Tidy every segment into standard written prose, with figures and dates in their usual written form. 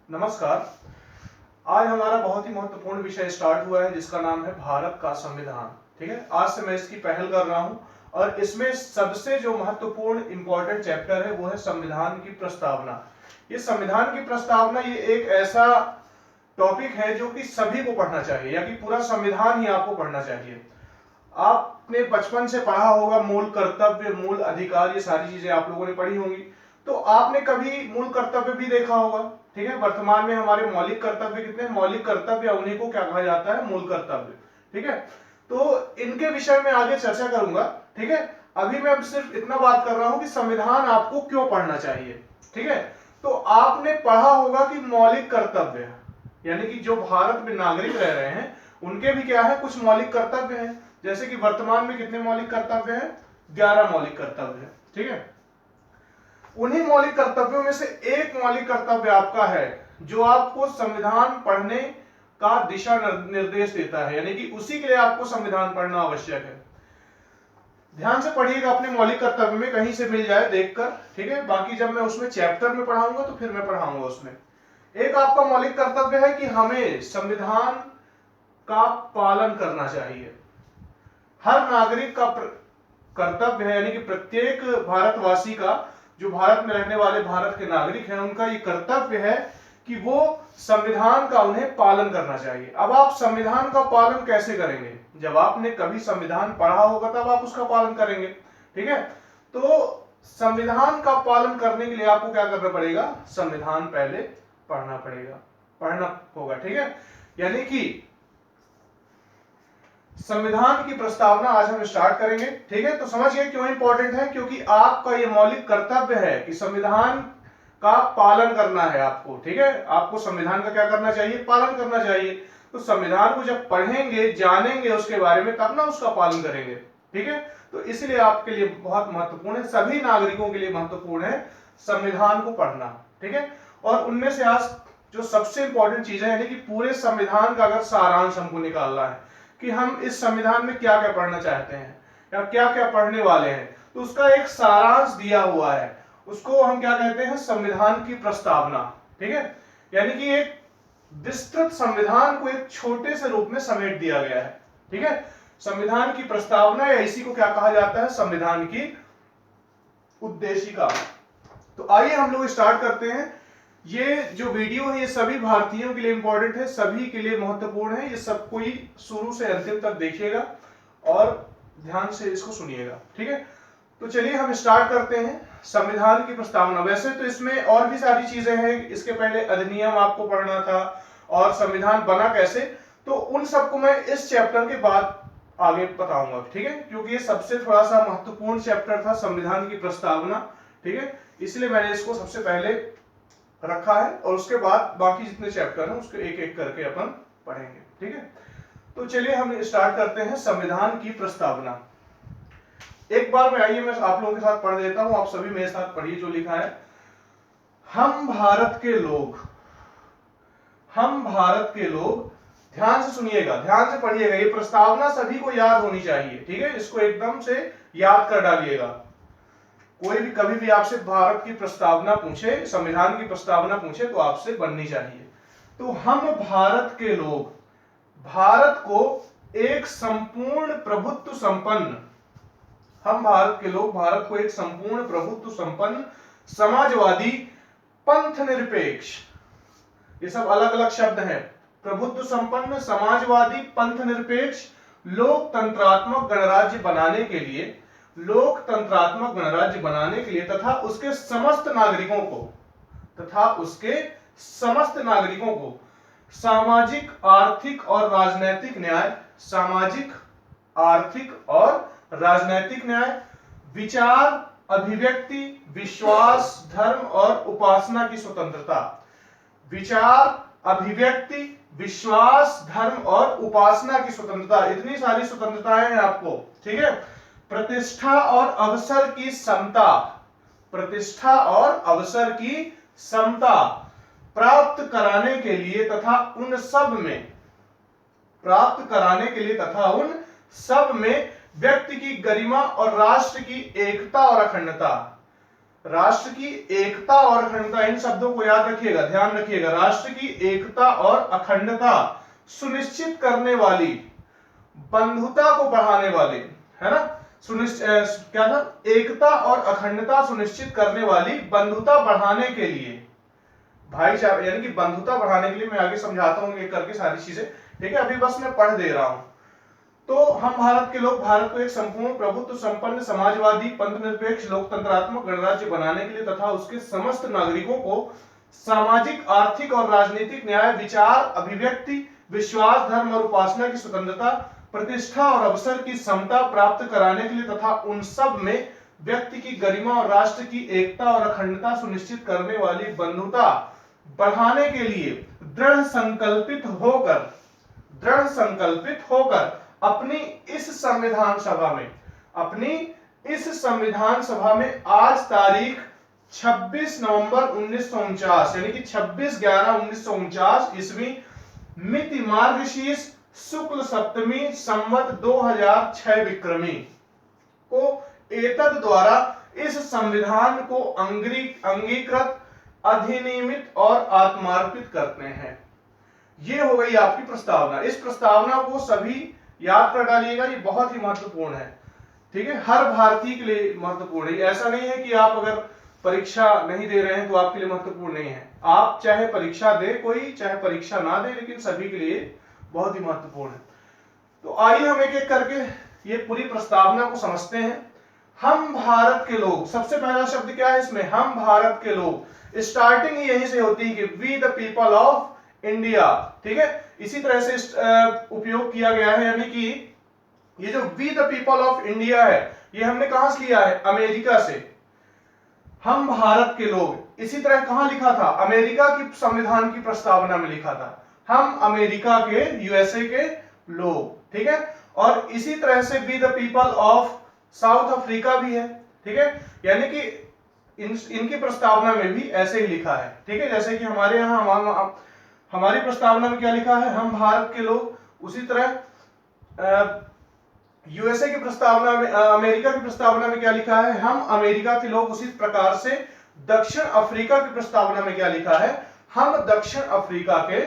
नमस्कार। आज हमारा बहुत ही महत्वपूर्ण विषय स्टार्ट हुआ है जिसका नाम है भारत का संविधान। ठीक है, आज से मैं इसकी पहल कर रहा हूं और इसमें सबसे जो महत्वपूर्ण इंपॉर्टेंट चैप्टर है वो है संविधान की प्रस्तावना। ये संविधान की प्रस्तावना ये एक ऐसा टॉपिक है जो कि सभी को पढ़ना चाहिए या कि पूरा संविधान ही आपको पढ़ना चाहिए। आपने बचपन से पढ़ा होगा मूल कर्तव्य, मूल अधिकार, ये सारी चीजें आप लोगों ने पढ़ी होंगी। तो आपने कभी मूल कर्तव्य भी देखा होगा। ठीक है, वर्तमान में हमारे मौलिक कर्तव्य कितने हैं? मौलिक कर्तव्य उन्हीं को क्या कहा जाता है? मूल कर्तव्य। ठीक है, तो इनके विषय में आगे चर्चा करूंगा। ठीक है, अभी मैं सिर्फ इतना बात कर रहा हूं कि संविधान आपको क्यों पढ़ना चाहिए। ठीक है, तो आपने पढ़ा होगा कि मौलिक कर्तव्य यानी कि जो भारत में नागरिक रह रहे हैं उनके भी क्या है? कुछ मौलिक कर्तव्य हैं। जैसे कि वर्तमान में कितने मौलिक कर्तव्य हैं? 11 मौलिक कर्तव्य हैं। ठीक है, उन्हीं मौलिक कर्तव्यों में से एक मौलिक कर्तव्य आपका है जो आपको संविधान पढ़ने का दिशा निर्देश देता है, यानी कि उसी के लिए आपको संविधान पढ़ना आवश्यक है। ध्यान से पढ़िएगा, अपने मौलिक कर्तव्य में कहीं से मिल जाए देखकर। ठीक है, बाकी जब मैं उसमें चैप्टर में पढ़ाऊंगा तो फिर मैं पढ़ाऊंगा उसमें। एक आपका मौलिक कर्तव्य है कि हमें संविधान का पालन करना चाहिए। हर नागरिक का कर्तव्य है, यानी कि प्रत्येक भारतवासी का, जो भारत में रहने वाले भारत के नागरिक हैं, उनका ये कर्तव्य है कि वो संविधान का उन्हें पालन करना चाहिए। अब आप संविधान का पालन कैसे करेंगे? जब आपने कभी संविधान पढ़ा होगा तब आप उसका पालन करेंगे। ठीक है, तो संविधान का पालन करने के लिए आपको क्या करना पड़ेगा? संविधान पहले पढ़ना पड़ेगा, पढ़ना होगा। ठीक है, यानी कि संविधान की प्रस्तावना आज हम स्टार्ट करेंगे। ठीक है, तो समझिए क्यों इंपॉर्टेंट है, क्योंकि आपका ये मौलिक कर्तव्य है कि संविधान का पालन करना है आपको। ठीक है, आपको संविधान का क्या करना चाहिए? पालन करना चाहिए। तो संविधान को जब पढ़ेंगे, जानेंगे उसके बारे में, तब ना उसका पालन करेंगे। ठीक है, तो इसलिए आपके लिए बहुत महत्वपूर्ण है, सभी नागरिकों के लिए महत्वपूर्ण है संविधान को पढ़ना। ठीक है, और उनमें से आज जो सबसे इंपॉर्टेंट चीज है, यानी कि पूरे संविधान का अगर सारांश हमको निकालना है कि हम इस संविधान में क्या क्या पढ़ना चाहते हैं या क्या क्या पढ़ने वाले हैं, तो उसका एक सारांश दिया हुआ है। उसको हम क्या कहते हैं? संविधान की प्रस्तावना। ठीक है, यानी कि एक विस्तृत संविधान को एक छोटे से रूप में समेट दिया गया है। ठीक है, संविधान की प्रस्तावना या इसी को क्या कहा जाता है? संविधान की उद्देशिका। तो आइए हम लोग स्टार्ट करते हैं। ये जो वीडियो है ये सभी भारतीयों के लिए इंपॉर्टेंट है, सभी के लिए महत्वपूर्ण है। ये सब कोई शुरू से अंतिम तक देखिएगा और ध्यान से इसको सुनिएगा। ठीक है, तो चलिए हम स्टार्ट करते हैं संविधान की प्रस्तावना। वैसे तो इसमें और भी सारी चीजें हैं, इसके पहले अधिनियम आपको पढ़ना था और संविधान बना कैसे, तो उन सबको मैं इस चैप्टर के बाद आगे बताऊंगा। ठीक है, क्योंकि ये सबसे थोड़ा सा महत्वपूर्ण चैप्टर था संविधान की प्रस्तावना। ठीक है, इसलिए मैंने इसको सबसे पहले रखा है और उसके बाद बाकी जितने चैप्टर हैं उसको एक एक करके अपन पढ़ेंगे। ठीक है, तो चलिए हम स्टार्ट करते हैं संविधान की प्रस्तावना। एक बार मैं आइए मैं आप लोगों के साथ पढ़ देता हूं, आप सभी मेरे साथ पढ़िए जो लिखा है। हम भारत के लोग, हम भारत के लोग, ध्यान से सुनिएगा, ध्यान से पढ़िएगा, ये प्रस्तावना सभी को याद होनी चाहिए। ठीक है, इसको एकदम से याद कर डालिएगा। कोई भी कभी भी आपसे भारत की प्रस्तावना पूछे, संविधान की प्रस्तावना पूछे, तो आपसे बननी चाहिए। तो हम भारत के लोग भारत को एक संपूर्ण प्रभुत्व संपन्न, हम भारत के लोग भारत को एक संपूर्ण प्रभुत्व संपन्न, समाजवादी, पंथ निरपेक्ष, ये सब अलग अलग शब्द हैं। प्रभुत्व संपन्न, समाजवादी, पंथ निरपेक्ष, लोकतंत्रात्मक गणराज्य बनाने के लिए, लोकतंत्रात्मक गणराज्य बनाने के लिए तथा उसके समस्त नागरिकों को, तथा उसके समस्त नागरिकों को सामाजिक, आर्थिक और राजनैतिक न्याय, सामाजिक, आर्थिक और राजनैतिक न्याय, विचार, अभिव्यक्ति, विश्वास, धर्म और उपासना की स्वतंत्रता, विचार, अभिव्यक्ति, विश्वास, धर्म और उपासना की स्वतंत्रता, इतनी सारी स्वतंत्रताएं हैं आपको। ठीक है, प्रतिष्ठा और अवसर की समता, प्रतिष्ठा और अवसर की समता प्राप्त कराने के लिए तथा उन सब में, प्राप्त कराने के लिए तथा उन सब में व्यक्ति की गरिमा और राष्ट्र की एकता और अखंडता, राष्ट्र की एकता और अखंडता, इन शब्दों को याद रखिएगा, ध्यान रखिएगा, राष्ट्र की एकता और अखंडता सुनिश्चित करने वाली, बंधुता को बढ़ाने वाले, है ना, क्या था, एकता और अखंडता सुनिश्चित करने वाली, बंधुता बढ़ाने के लिए, भाईचारा यानी कि बंधुता बढ़ाने के लिए, मैं आगे समझाता हूं एक करके सारी चीजें, ठीक है, अभी बस मैं पढ़ दे रहा हूं। तो हम भारत के लोग भारत को एक संपूर्ण प्रभुत्व संपन्न समाजवादी पंथ निरपेक्ष लोकतंत्रात्मक गणराज्य बनाने के लिए तथा उसके समस्त नागरिकों को सामाजिक आर्थिक और राजनीतिक न्याय, विचार अभिव्यक्ति, विश्वास, धर्म और उपासना की स्वतंत्रता, प्रतिष्ठा और अवसर की समता प्राप्त कराने के लिए तथा उन सब में व्यक्ति की गरिमा और राष्ट्र की एकता और अखंडता सुनिश्चित करने वाली बंधुता बढ़ाने के लिए दृढ़ संकल्पित होकर अपनी इस संविधान सभा में आज तारीख 26 नवंबर 1949 यानी कि 26/11/1949 ईस्वी मिति मार्गशीर्ष शुक्ल सप्तमी संवत 2006 विक्रमी को एतद द्वारा इस संविधान को अंगीकृत, अधिनियमित और आत्मार्पित करते हैं। ये हो गई आपकी प्रस्तावना। इस प्रस्तावना को सभी याद कर डालिएगा, ये बहुत ही महत्वपूर्ण है, ठीक है, हर भारतीय के लिए महत्वपूर्ण है। ऐसा नहीं है कि आप अगर परीक्षा नहीं दे रहे हैं तो आपके लिए महत्वपूर्ण नहीं है। आप चाहे परीक्षा दे कोई, चाहे परीक्षा ना दे, लेकिन सभी के लिए बहुत ही महत्वपूर्ण है। तो आइए हम एक एक करके ये पूरी प्रस्तावना को समझते हैं। हम भारत के लोग, सबसे पहला शब्द क्या है इसमें, हम भारत के लोग। स्टार्टिंग ही यहीं से होती है कि we the people of India, ठीक है, इसी तरह से उपयोग किया गया है, यानी कि ये जो we the people of India है, ये हमने कहां से लिया है, अमेरिका से। हम भारत के लोग, इसी तरह कहां लिखा था, अमेरिका की संविधान की प्रस्तावना में लिखा था, हम अमेरिका के, यूएसए के लोग, ठीक है। और इसी तरह से we the people of South Africa भी है, ठीक है, यानी कि इनकी प्रस्तावना में भी ऐसे ही लिखा है, ठीक है, जैसे कि हमारे यहाँ हमारी प्रस्तावना में क्या लिखा है, हम भारत के लोग। उसी तरह यूएसए की प्रस्तावना में, अमेरिका की प्रस्तावना में क्या लिखा है, हम अमेरिका के लोग। उसी प्रकार से दक्षिण अफ्रीका की प्रस्तावना में क्या लिखा है, हम दक्षिण अफ्रीका के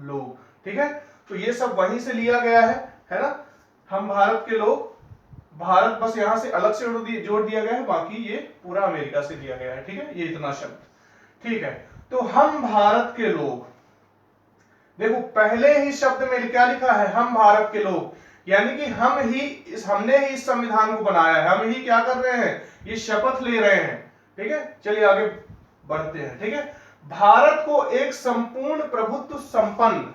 लोग, ठीक है। तो ये सब वहीं से लिया गया है ना, हम भारत के लोग। भारत बस यहां से अलग से जोड़ दिया गया है, बाकी ये पूरा अमेरिका से लिया गया है, ठीक है, ये इतना शब्द, ठीक है। तो हम भारत के लोग, देखो पहले ही शब्द में क्या लिखा है, हम भारत के लोग, यानी कि हमने ही इस संविधान को बनाया है, हम ही क्या कर रहे हैं, ये शपथ ले रहे हैं, ठीक है। चलिए आगे बढ़ते हैं, ठीक है। भारत को एक संपूर्ण प्रभुत्व संपन्न,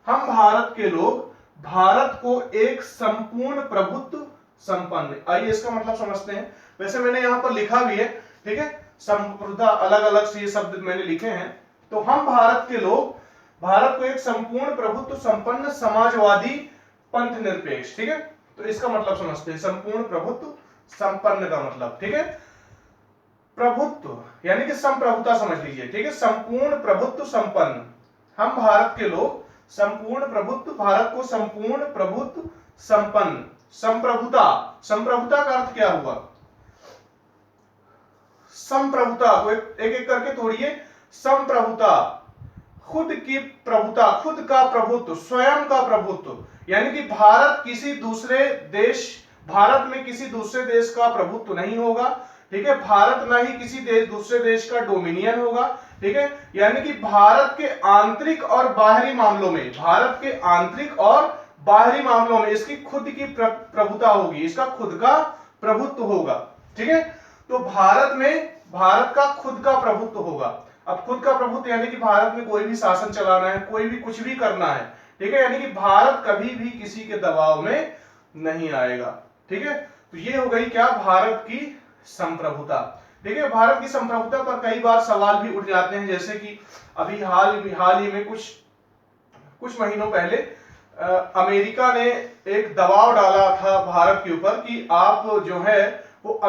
हम भारत के लोग भारत को एक संपूर्ण प्रभुत्व संपन्न, आइए इसका मतलब समझते हैं। वैसे मैंने यहां पर लिखा भी है, ठीक है, संप्रभुता अलग अलग से ये शब्द मैंने लिखे हैं। तो हम भारत के लोग भारत को एक संपूर्ण प्रभुत्व संपन्न समाजवादी पंथ निरपेक्ष, ठीक है। तो इसका मतलब समझते हैं, संपूर्ण प्रभुत्व संपन्न का मतलब, ठीक है, प्रभुत्व यानी कि संप्रभुता समझ लीजिए, ठीक है, संपूर्ण प्रभुत्व संपन्न, हम भारत के लोग संपूर्ण प्रभुत्व, भारत को संपूर्ण प्रभुत्व संपन्न, संप्रभुता, संप्रभुता का अर्थ क्या हुआ, संप्रभुता को एक एक करके तोड़िए। संप्रभुता, खुद की प्रभुता, खुद का प्रभुत्व, स्वयं का प्रभुत्व, यानी कि भारत में किसी दूसरे देश का प्रभुत्व नहीं होगा, ठीक है, भारत ना ही किसी दूसरे देश का डोमिनियन होगा, ठीक है, यानी कि भारत के आंतरिक और बाहरी मामलों में इसकी खुद की प्रभुता होगी, इसका खुद का प्रभुत्व होगा, ठीक है। तो भारत का खुद का प्रभुत्व होगा। अब खुद का प्रभुत्व यानी कि भारत में कोई भी शासन चलाना है, कोई भी कुछ भी करना है, ठीक है, यानी कि भारत कभी भी किसी के दबाव में नहीं आएगा, ठीक है। तो ये हो गई क्या, भारत की संप्रभुता, ठीक है। भारत की संप्रभुता पर कई बार सवाल भी उठ जाते हैं, जैसे कि अभी हाल ही में कुछ महीनों पहले अमेरिका ने एक दबाव डाला था भारत के ऊपर कि आप जो है वो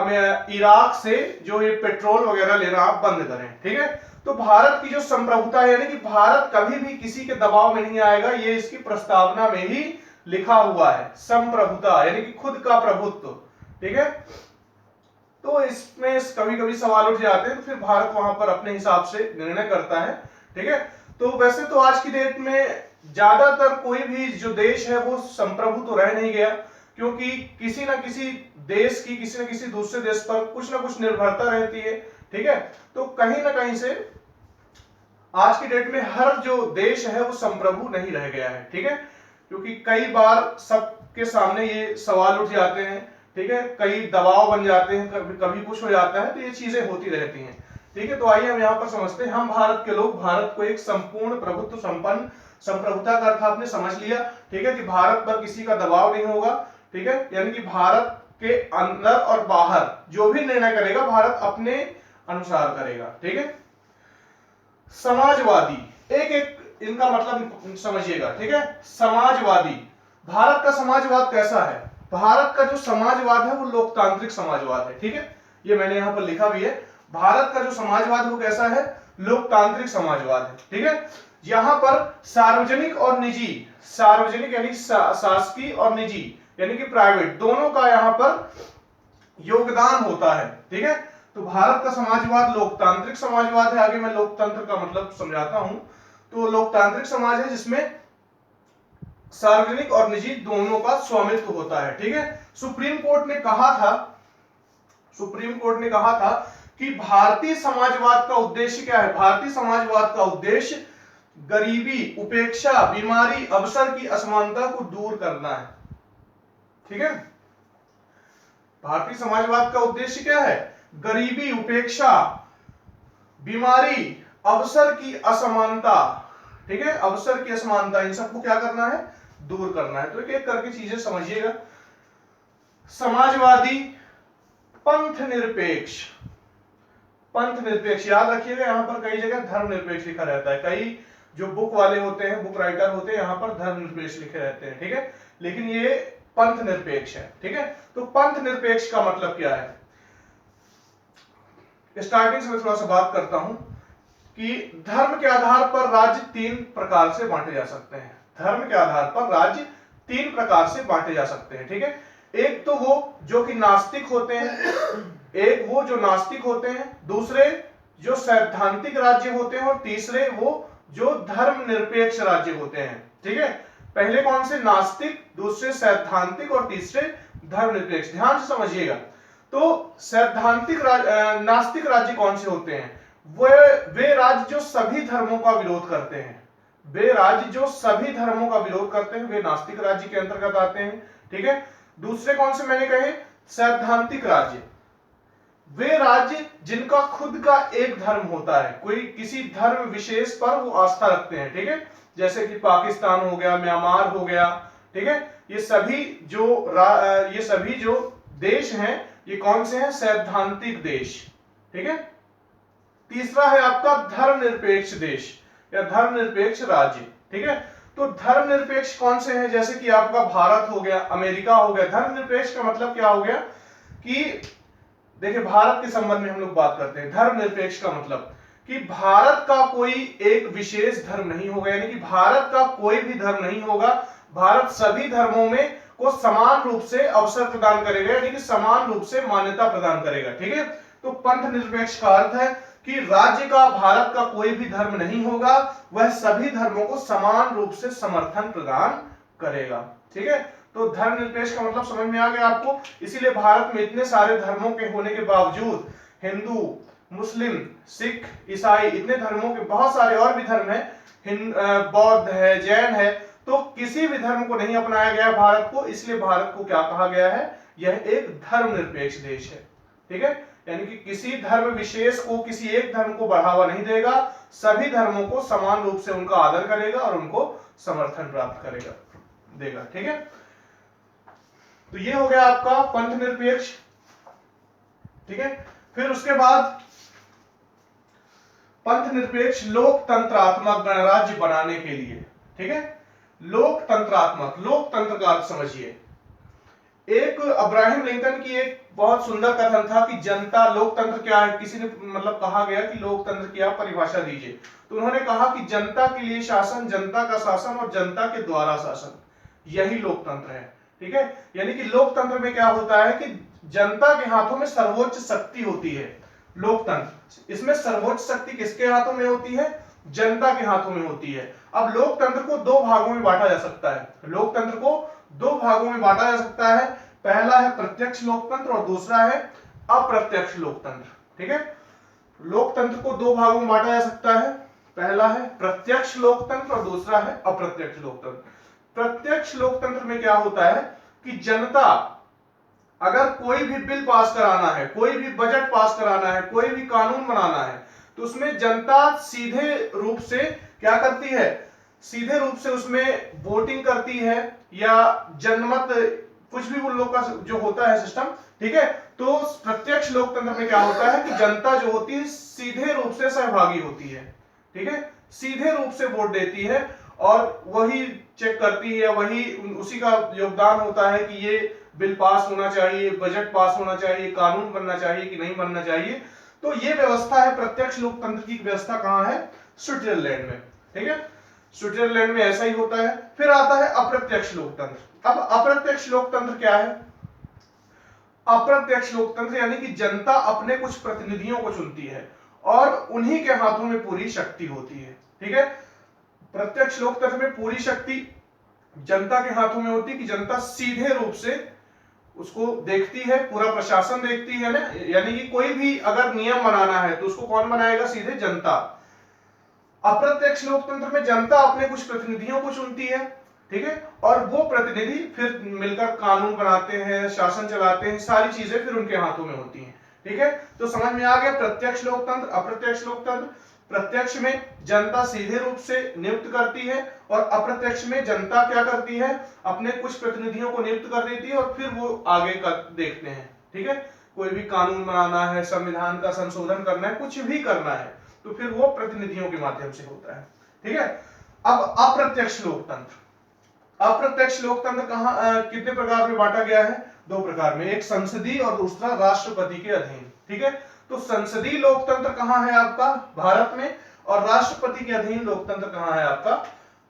इराक से जो ये पेट्रोल वगैरह लेना आप बंद करें, ठीक है। तो भारत की जो संप्रभुता है, यानी कि भारत कभी भी किसी के दबाव में नहीं आएगा, ये इसकी प्रस्तावना में ही लिखा हुआ है, संप्रभुता यानी कि खुद का प्रभुत्व, ठीक है। तो इसमें कभी कभी सवाल उठ जाते हैं, तो फिर भारत वहां पर अपने हिसाब से निर्णय करता है। ठीक है, तो वैसे तो आज की डेट में ज्यादातर कोई भी जो देश है वो संप्रभु तो रह नहीं गया, क्योंकि किसी ना किसी देश की किसी न किसी दूसरे देश पर कुछ ना कुछ निर्भरता रहती है। ठीक है, तो कहीं ना कहीं से आज की डेट में हर जो देश है वो संप्रभु नहीं रह गया है। ठीक है, क्योंकि कई बार सबके सामने ये सवाल उठ जाते हैं। ठीक है, कई दबाव बन जाते हैं, कभी कुछ हो जाता है, तो ये चीजें होती रहती हैं। ठीक है, तो आइए हम यहाँ पर समझते हैं। हम भारत के लोग भारत को एक संपूर्ण प्रभुत्व संपन्न संप्रभुता का अर्थ आपने समझ लिया। ठीक है, कि भारत पर किसी का दबाव नहीं होगा। ठीक है, यानी कि भारत के अंदर और बाहर जो भी निर्णय करेगा भारत अपने अनुसार करेगा। ठीक है, समाजवादी, एक एक इनका मतलब समझिएगा। ठीक है, समाजवादी, भारत का समाजवाद कैसा है? भारत का जो समाजवाद है वो लोकतांत्रिक समाजवाद है। ठीक है, ये मैंने यहां पर लिखा भी है। भारत का जो समाजवाद वो कैसा है? लोकतांत्रिक समाजवाद है। ठीक है, यहां पर सार्वजनिक और निजी, सार्वजनिक यानी शासकीय और निजी यानी कि प्राइवेट, दोनों का यहां पर योगदान होता है। ठीक है, तो भारत का समाजवाद लोकतांत्रिक समाजवाद है। आगे मैं लोकतंत्र का मतलब समझाता हूं। तो लोकतांत्रिक समाज है जिसमें सार्वजनिक और निजी दोनों का स्वामित्व होता है। ठीक है, सुप्रीम कोर्ट ने कहा था कि भारतीय समाजवाद का उद्देश्य क्या है? भारतीय समाजवाद का उद्देश्य गरीबी, उपेक्षा, बीमारी, अवसर की असमानता को दूर करना है। ठीक है, भारतीय समाजवाद का उद्देश्य क्या है? गरीबी, उपेक्षा, बीमारी, अवसर की असमानता। ठीक है, अवसर की असमानता, इन सबको क्या करना है? दूर करना है। तो एक एक करके चीजें समझिएगा। समाजवादी, पंथ निरपेक्ष, पंथ निरपेक्ष याद रखिएगा। यहां पर कई जगह धर्म निरपेक्ष लिखा रहता है, कई जो बुक वाले होते हैं, बुक राइटर होते हैं, यहां पर धर्म निरपेक्ष लिखे रहते हैं। ठीक है, लेकिन ये पंथ निरपेक्ष है। ठीक है, तो पंथ निरपेक्ष का मतलब क्या है? स्टार्टिंग से मैं थोड़ा सा बात करता हूं कि धर्म के आधार पर राज्य 3 प्रकार से बांटे जा सकते हैं। धर्म के आधार पर राज्य 3 प्रकार से बांटे जा सकते हैं। ठीक है, एक तो वो जो कि नास्तिक होते हैं, एक वो जो नास्तिक होते हैं, दूसरे जो सैद्धांतिक राज्य होते हैं, और तीसरे वो जो धर्म निरपेक्ष राज्य होते हैं। ठीक है, पहले कौन से? नास्तिक, दूसरे सैद्धांतिक और तीसरे धर्म निरपेक्ष। ध्यान से समझिएगा। तो सैद्धांतिक नास्तिक राज्य कौन से होते हैं? वे राज्य जो सभी धर्मों का विरोध करते हैं, वे राज्य जो सभी धर्मों का विरोध करते हैं, वे नास्तिक राज्य के अंतर्गत आते हैं। ठीक है, दूसरे कौन से मैंने कहे? सैद्धांतिक राज्य, वे राज्य जिनका खुद का एक धर्म होता है, कोई किसी धर्म विशेष पर वो आस्था रखते हैं। ठीक है, जैसे कि पाकिस्तान हो गया, म्यांमार हो गया। ठीक है, ये सभी जो देश हैं, ये कौन से हैं? सैद्धांतिक देश। ठीक है, तीसरा है आपका धर्मनिरपेक्ष देश या धर्मनिरपेक्ष राज्य। ठीक है, तो धर्मनिरपेक्ष कौन से हैं? जैसे कि आपका भारत हो गया, अमेरिका हो गया। धर्मनिरपेक्ष का मतलब क्या हो गया कि देखिए, भारत के संबंध में हम लोग बात करते हैं। धर्मनिरपेक्ष का मतलब कि भारत का कोई एक विशेष धर्म नहीं होगा, यानी कि भारत का कोई भी धर्म नहीं होगा। भारत सभी धर्मों में को समान रूप से अवसर प्रदान करेगा, यानी कि समान रूप से मान्यता प्रदान करेगा। ठीक है, तो पंथ निरपेक्ष का अर्थ है कि राज्य का, भारत का कोई भी धर्म नहीं होगा, वह सभी धर्मों को समान रूप से समर्थन प्रदान करेगा। ठीक है, तो धर्मनिरपेक्ष का मतलब समझ में आ गया आपको। इसीलिए भारत में इतने सारे धर्मों के होने के बावजूद हिंदू, मुस्लिम, सिख, ईसाई, इतने धर्मों के, बहुत सारे और भी धर्म है, बौद्ध है, जैन है, तो किसी भी धर्म को नहीं अपनाया गया भारत को। इसलिए भारत को क्या कहा गया है? यह एक धर्मनिरपेक्ष देश है। ठीक है, यानी कि किसी धर्म विशेष को, किसी एक धर्म को बढ़ावा नहीं देगा, सभी धर्मों को समान रूप से उनका आदर करेगा और उनको समर्थन प्राप्त देगा। ठीक है, तो ये हो गया आपका पंथ निरपेक्ष। ठीक है, फिर उसके बाद पंथ निरपेक्ष लोकतंत्रात्मक गणराज्य बनाने के लिए। ठीक है, लोकतंत्रात्मक, लोकतंत्र का अर्थ समझिए। एक अब्राहम लिंकन की एक बहुत सुंदर कथन था कि जनता, लोकतंत्र क्या है? किसी ने मतलब कहा गया कि लोकतंत्र की आप परिभाषा दीजिए, तो उन्होंने कहा कि जनता के लिए शासन, जनता का शासन और जनता के द्वारा शासन, यही लोकतंत्र है। ठीक है, यानी कि लोकतंत्र में क्या होता है कि जनता के हाथों में सर्वोच्च शक्ति होती है। लोकतंत्र, इसमें सर्वोच्च शक्ति किसके हाथों में होती है? जनता के हाथों में होती है। अब लोकतंत्र को दो भागों में बांटा जा सकता है। लोकतंत्र को दो भागों में बांटा जा सकता है। पहला है प्रत्यक्ष लोकतंत्र और दूसरा है अप्रत्यक्ष लोकतंत्र। ठीक है, लोकतंत्र को दो भागों में बांटा जा सकता है। पहला है प्रत्यक्ष लोकतंत्र और दूसरा है अप्रत्यक्ष लोकतंत्र। प्रत्यक्ष लोकतंत्र में क्या होता है कि जनता अगर कोई भी बिल पास कराना है, कोई भी बजट पास कराना है, कोई भी कानून बनाना है, तो उसमें जनता सीधे रूप से क्या करती है? सीधे रूप से उसमें वोटिंग करती है या जनमत, कुछ भी उन लोग का जो होता है सिस्टम। ठीक है, तो प्रत्यक्ष लोकतंत्र में क्या होता है कि जनता जो होती है सीधे रूप से सहभागी होती है। ठीक है, सीधे रूप से वोट देती है और वही चेक करती है, वही उसी का योगदान होता है कि ये बिल पास होना चाहिए, बजट पास होना चाहिए, कानून बनना चाहिए कि नहीं बनना चाहिए। तो ये व्यवस्था है प्रत्यक्ष लोकतंत्र की व्यवस्था। कहां है? स्विट्जरलैंड में। ठीक है, स्विट्जरलैंड में ऐसा ही होता है। फिर आता है अप्रत्यक्ष लोकतंत्र। अब अप्रत्यक्ष लोकतंत्र क्या है? अप्रत्यक्ष लोकतंत्र यानी कि जनता अपने कुछ प्रतिनिधियों को चुनती है और उन्हीं के हाथों में पूरी शक्ति होती है। ठीक है, प्रत्यक्ष लोकतंत्र में पूरी शक्ति जनता के हाथों में होती है कि जनता सीधे रूप से उसको देखती है, पूरा प्रशासन देखती है ना, यानी कि कोई भी अगर नियम बनाना है तो उसको कौन बनाएगा? सीधे जनता। अप्रत्यक्ष लोकतंत्र में जनता अपने कुछ प्रतिनिधियों को चुनती है। ठीक है, और वो प्रतिनिधि फिर मिलकर कानून बनाते हैं, शासन चलाते हैं, सारी चीजें फिर उनके हाथों में होती हैं। ठीक है, तो समझ में आ गया प्रत्यक्ष लोकतंत्र अप्रत्यक्ष लोकतंत्र। प्रत्यक्ष में जनता सीधे रूप से नियुक्त करती है और अप्रत्यक्ष में जनता क्या करती है? अपने कुछ प्रतिनिधियों को नियुक्त कर देती है और फिर वो आगे का देखते हैं। ठीक है, कोई भी कानून बनाना है, संविधान का संशोधन करना है, कुछ भी करना है, तो फिर वो प्रतिनिधियों के माध्यम से होता है। ठीक है, अब अप्रत्यक्ष लोकतंत्र। अप्रत्यक्ष लोकतंत्र कहां कितने प्रकार में बांटा गया है? दो प्रकार में, एक संसदीय और दूसरा राष्ट्रपति के अधीन। ठीक है, तो संसदीय लोकतंत्र कहां है आपका? भारत में। और राष्ट्रपति के अधीन लोकतंत्र कहां है आपका?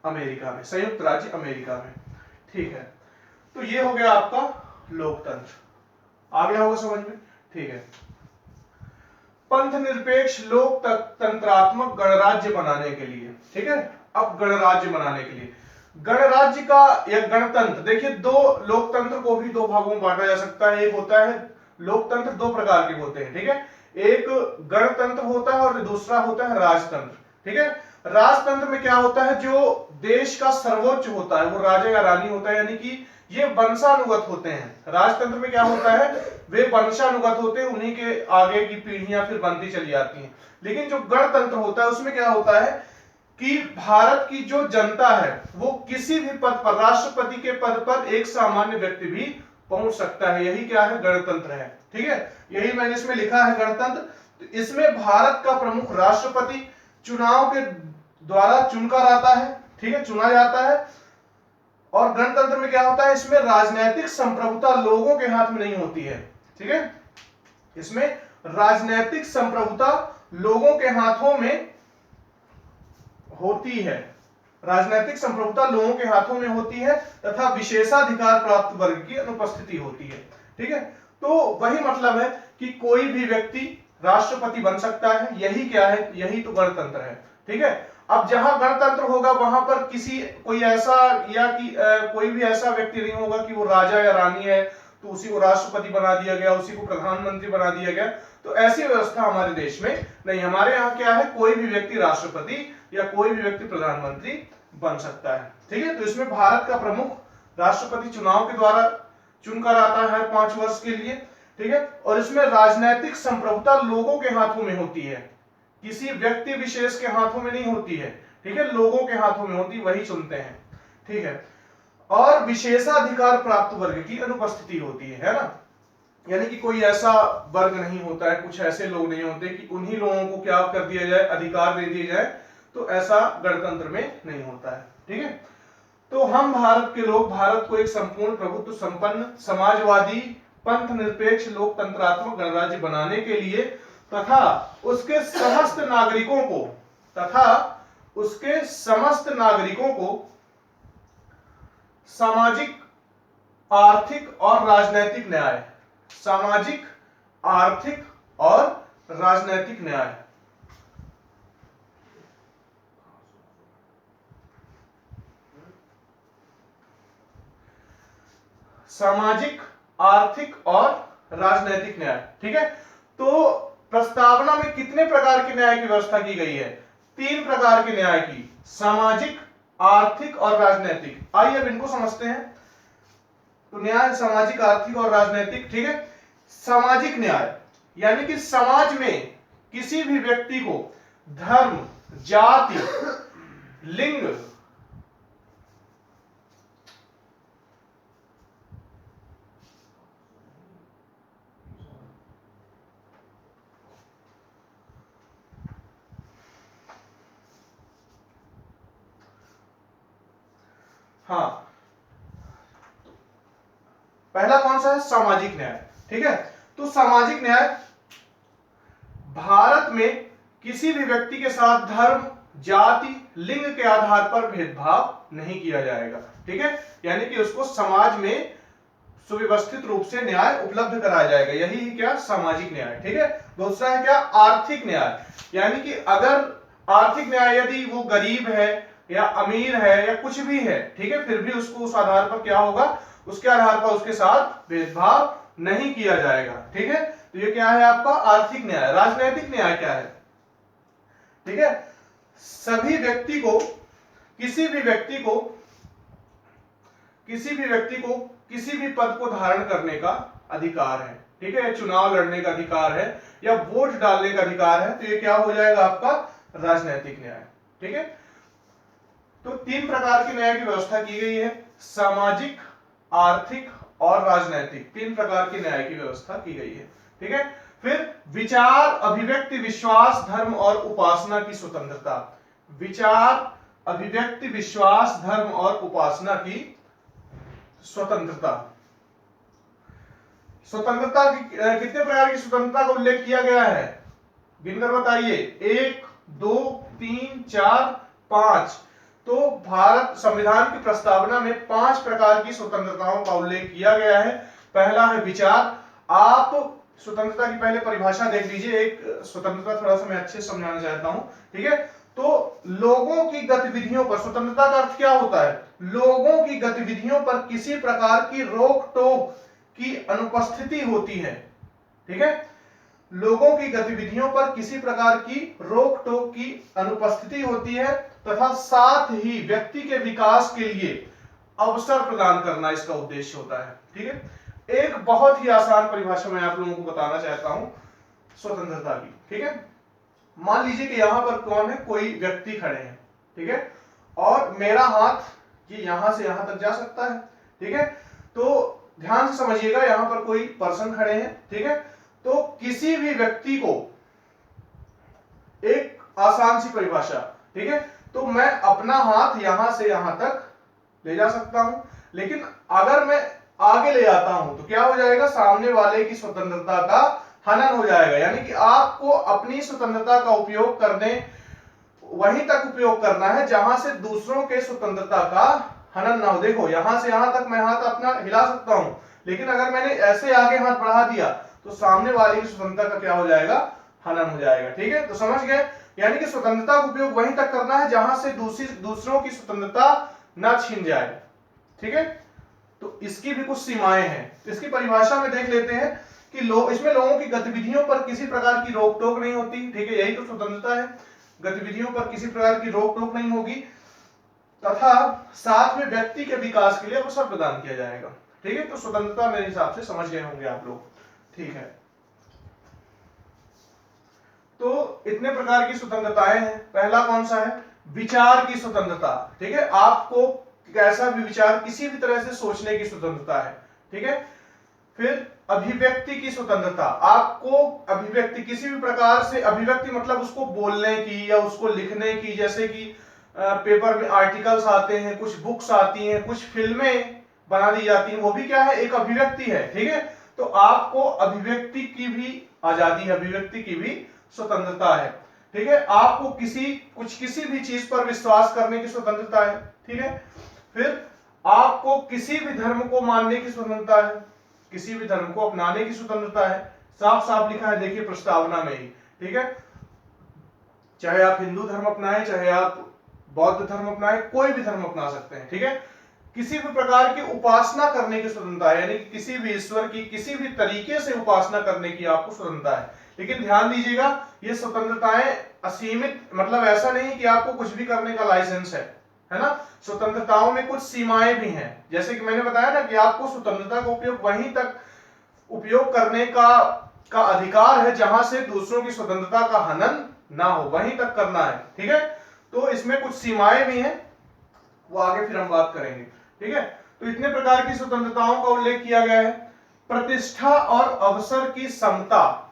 अमेरिका में, संयुक्त राज्य अमेरिका में। ठीक है, तो ये हो गया आपका लोकतंत्र। आ गया होगा समझ में? ठीक है, पंथ निरपेक्ष लोकतंत्रात्मक गणराज्य बनाने के लिए। ठीक है, अब गणराज्य बनाने के लिए गणराज्य का या गणतंत्र, देखिए दो लोकतंत्र को भी दो भागों में बांटा जा सकता है। एक होता है लोकतंत्र, दो प्रकार के होते हैं। ठीक है, एक गणतंत्र होता है और दूसरा होता है राजतंत्र। ठीक है, राजतंत्र में क्या होता है? जो देश का सर्वोच्च होता है वो राजा या रानी होता है, यानी कि ये वंशानुगत होते हैं। राजतंत्र में क्या होता है? वे वंशानुगत होते हैं, उन्हीं के आगे की पीढ़ियां फिर बनती चली जाती हैं। लेकिन जो गणतंत्र होता है उसमें क्या होता है कि भारत की जो जनता है वो किसी भी पद पर, राष्ट्रपति के पद पर एक सामान्य व्यक्ति भी पहुंच सकता है। यही क्या है? गणतंत्र है। ठीक है, यही मैंने इसमें लिखा है गणतंत्र। तो इसमें भारत का प्रमुख राष्ट्रपति चुनाव के द्वारा चुनकर आता है। ठीक है, चुना जाता है। और गणतंत्र में क्या होता है? इसमें राजनीतिक संप्रभुता लोगों के हाथ में नहीं होती है। ठीक है, इसमें राजनीतिक संप्रभुता लोगों के हाथों में होती है। राजनीतिक संप्रभुता लोगों के हाथों में होती है तथा विशेषाधिकार प्राप्त वर्ग की अनुपस्थिति होती है। ठीक है, तो वही मतलब है कि कोई भी व्यक्ति राष्ट्रपति बन सकता है। यही क्या है? यही तो गणतंत्र है। ठीक है, अब जहां गणतंत्र होगा वहां पर कोई ऐसा या कि कोई भी ऐसा व्यक्ति नहीं होगा कि वो राजा या रानी है तो उसी को राष्ट्रपति बना दिया गया, उसी को प्रधानमंत्री बना दिया गया। तो ऐसी व्यवस्था हमारे देश में नहीं। हमारे यहाँ क्या है? कोई भी व्यक्ति राष्ट्रपति या कोई भी व्यक्ति प्रधानमंत्री बन सकता है। ठीक है, तो इसमें भारत का प्रमुख राष्ट्रपति चुनाव के द्वारा चुनकर आता है हर 5 वर्ष के लिए। ठीक है, और इसमें राजनीतिक संप्रभुता लोगों के हाथों में होती है, किसी व्यक्ति विशेष के हाथों में नहीं होती है। ठीक है, लोगों के हाथों में होती, वही चुनते हैं। ठीक है, और विशेषाधिकार प्राप्त वर्ग की अनुपस्थिति होती है ना, यानी कि कोई ऐसा वर्ग नहीं होता है, कुछ ऐसे लोग नहीं होते कि उन्हीं लोगों को क्या कर दिया जाए? अधिकार दे दिए जाए। तो ऐसा गणतंत्र में नहीं होता है। ठीक है, तो हम भारत के लोग भारत को एक संपूर्ण प्रभुत्व संपन्न समाजवादी पंथ निरपेक्ष लोकतंत्रात्मक गणराज्य बनाने के लिए तथा उसके समस्त नागरिकों को सामाजिक, आर्थिक और राजनैतिक न्याय, सामाजिक, आर्थिक और राजनैतिक न्याय। सामाजिक, आर्थिक और राजनैतिक न्याय। ठीक है, तो प्रस्तावना में कितने प्रकार के न्याय की व्यवस्था की गई है? 3 प्रकार के न्याय की, सामाजिक, आर्थिक और राजनैतिक। आइए अब इनको समझते हैं। तो न्याय सामाजिक, आर्थिक और राजनैतिक। ठीक है, सामाजिक न्याय यानी कि समाज में किसी भी व्यक्ति को धर्म, जाति, लिंग, हाँ, पहला कौन सा है? सामाजिक न्याय। ठीक है, तो सामाजिक न्याय भारत में किसी भी व्यक्ति के साथ धर्म, जाति, लिंग के आधार पर भेदभाव नहीं किया जाएगा। ठीक है, यानी कि उसको समाज में सुव्यवस्थित रूप से न्याय उपलब्ध कराया जाएगा, यही क्या? सामाजिक न्याय। ठीक है, दूसरा है क्या? आर्थिक न्याय, यानी कि अगर आर्थिक न्याय यदि वो गरीब है या अमीर है या कुछ भी है, ठीक है, फिर भी उसको उस आधार पर क्या होगा? उसके आधार पर उसके साथ भेदभाव नहीं किया जाएगा। ठीक है, तो ये क्या है आपका? आर्थिक न्याय। राजनैतिक न्याय क्या है? ठीक है, सभी व्यक्ति को, किसी भी व्यक्ति को किसी भी पद को धारण करने का अधिकार है। ठीक है, चुनाव लड़ने का अधिकार है या वोट डालने का अधिकार है, तो ये क्या हो जाएगा आपका? राजनैतिक न्याय। ठीक है, तो 3 प्रकार के न्याय की व्यवस्था की गई है, सामाजिक, आर्थिक और राजनैतिक। 3 प्रकार के न्याय की व्यवस्था की गई है। ठीक है, फिर विचार, अभिव्यक्ति, विश्वास, धर्म और उपासना की स्वतंत्रता। विचार, अभिव्यक्ति, विश्वास, धर्म और उपासना की स्वतंत्रता। स्वतंत्रता की कितने प्रकार की स्वतंत्रता का उल्लेख किया गया है? गिनकर बताइए। 1, 2, 3, 4, 5। तो भारत संविधान की प्रस्तावना में 5 प्रकार की स्वतंत्रताओं का उल्लेख किया गया है। पहला है विचार। आप स्वतंत्रता की पहले परिभाषा देख लीजिए। एक स्वतंत्रता थोड़ा सा मैं अच्छे से समझाना चाहता हूं। ठीक है, तो लोगों की गतिविधियों पर, स्वतंत्रता का अर्थ क्या होता है? लोगों की गतिविधियों पर किसी प्रकार की रोक टोक की अनुपस्थिति होती है। ठीक है, लोगों की गतिविधियों पर किसी प्रकार की रोक टोक की अनुपस्थिति होती है तथा साथ ही व्यक्ति के विकास के लिए अवसर प्रदान करना इसका उद्देश्य होता है। ठीक है, एक बहुत ही आसान परिभाषा मैं आप लोगों को बताना चाहता हूं स्वतंत्रता की। ठीक है, मान लीजिए कि यहां पर कौन है? कोई व्यक्ति खड़े हैं। ठीक है, और मेरा हाथ ये यहां से यहां तक जा सकता है। ठीक है, तो ध्यान से समझिएगा, यहां पर कोई पर्सन खड़े हैं। ठीक है, तो किसी भी व्यक्ति को, एक आसान सी परिभाषा, ठीक है, तो मैं अपना हाथ यहां से यहां तक ले जा सकता हूं, लेकिन अगर मैं आगे ले जाता हूं तो क्या हो जाएगा? सामने वाले की स्वतंत्रता का हनन हो जाएगा। यानी कि आपको अपनी स्वतंत्रता का उपयोग करने, वहीं तक उपयोग करना है जहां से दूसरों के स्वतंत्रता का हनन ना हो। देखो, यहां से यहां तक मैं हाथ अपना हिला सकता हूं, लेकिन अगर मैंने ऐसे आगे हाथ बढ़ा दिया तो सामने वाले की स्वतंत्रता का क्या हो जाएगा? हनन हो जाएगा। ठीक है, तो समझ गए? यानी कि स्वतंत्रता का उपयोग वहीं तक करना है जहां से दूसरों की स्वतंत्रता ना छीन जाए। ठीक है, तो इसकी भी कुछ सीमाएं हैं। तो इसकी परिभाषा में देख लेते हैं कि इसमें लोगों की गतिविधियों पर किसी प्रकार की रोक टोक नहीं होती। ठीक है, यही तो स्वतंत्रता है, गतिविधियों पर किसी प्रकार की रोक टोक नहीं होगी तथा साथ में व्यक्ति के विकास के लिए अवसर प्रदान किया जाएगा। ठीक है, तो स्वतंत्रता मेरे हिसाब से समझ गए होंगे आप लोग। ठीक है, तो इतने प्रकार की स्वतंत्रताएं हैं। पहला कौन सा है? विचार की स्वतंत्रता। ठीक है, आपको कैसा भी विचार, किसी भी तरह से सोचने की स्वतंत्रता है। ठीक है, फिर अभिव्यक्ति की स्वतंत्रता। आपको अभिव्यक्ति, किसी भी प्रकार से अभिव्यक्ति मतलब उसको बोलने की या उसको लिखने की, जैसे कि पेपर में आर्टिकल्स आते हैं, कुछ बुक्स आती हैं, कुछ फिल्में बना दी जाती हैं, वो भी क्या है? एक अभिव्यक्ति है। ठीक है, तो आपको अभिव्यक्ति की भी आजादी है, अभिव्यक्ति की भी स्वतंत्रता है। ठीक है, आपको किसी भी चीज पर विश्वास करने की स्वतंत्रता है। ठीक है, फिर आपको किसी भी धर्म को मानने की स्वतंत्रता है, किसी भी धर्म को अपनाने की स्वतंत्रता है। साफ साफ लिखा है, देखिए प्रस्तावना में ही, ठीक है। चाहे आप हिंदू धर्म अपनाएं, चाहे आप बौद्ध धर्म अपनाएं, कोई भी धर्म अपना सकते हैं, ठीक है। किसी भी प्रकार की उपासना करने की स्वतंत्रता है, यानी कि किसी भी ईश्वर की किसी भी तरीके से उपासना करने की आपको स्वतंत्रता है। लेकिन ध्यान दीजिएगा, ये स्वतंत्रताएं असीमित, मतलब ऐसा नहीं कि आपको कुछ भी करने का लाइसेंस है ना। स्वतंत्रताओं में कुछ सीमाएं भी हैं, जैसे कि मैंने बताया ना कि आपको स्वतंत्रता का उपयोग वहीं तक उपयोग करने का अधिकार है जहां से दूसरों की स्वतंत्रता का हनन ना हो, वहीं तक करना है, ठीक है। तो इसमें कुछ सीमाएं भी हैं, वो आगे फिर हम बात करेंगे, ठीक है। तो इतने प्रकार की स्वतंत्रताओं का उल्लेख किया गया है। प्रतिष्ठा और अवसर की समता,